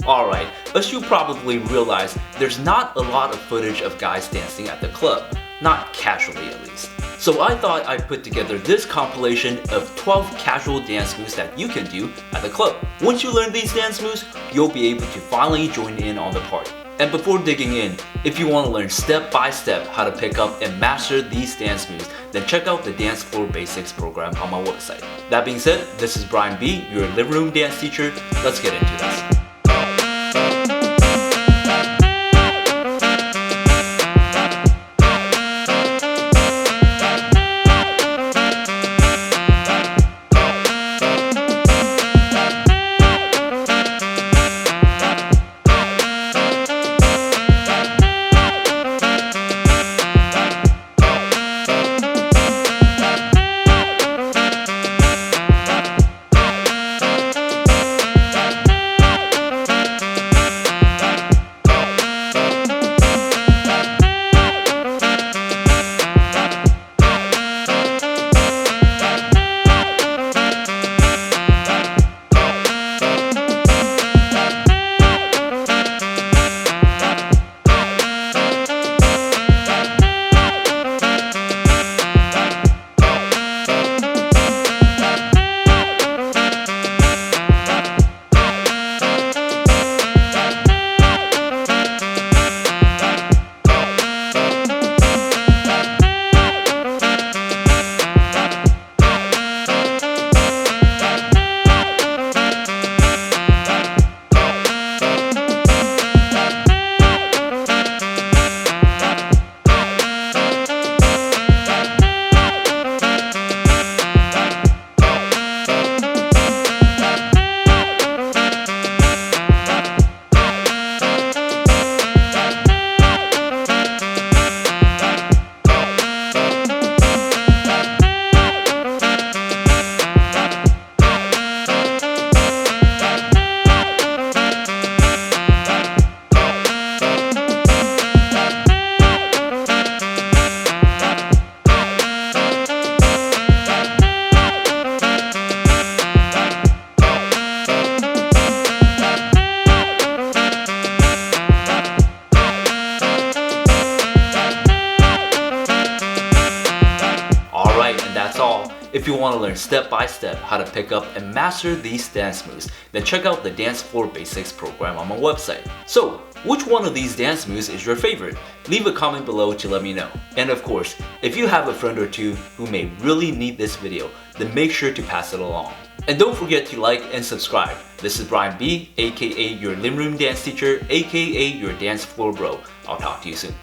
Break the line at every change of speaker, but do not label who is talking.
Alright, as you probably realize, there's not a lot of footage of guys dancing at the club, not casually at least. So I thought I'd put together this compilation of 12 casual dance moves that you can do at the club. Once you learn these dance moves, you'll be able to finally join in on the party. And before digging in, if you want to learn step by step how to pick up and master these dance moves, then check out the Dance Floor Basics program on my website. That being said, this is Brian B, your living room dance teacher. Let's get into this. That's all. If you want to learn step by step how to pick up and master these dance moves, then check out the Dance Floor Basics program on my website. So, which one of these dance moves is your favorite? Leave a comment below to let me know. And of course, if you have a friend or two who may really need this video, then make sure to pass it along. And don't forget to like and subscribe. This is Brian B, aka your living room dance teacher, aka your dance floor bro. I'll talk to you soon.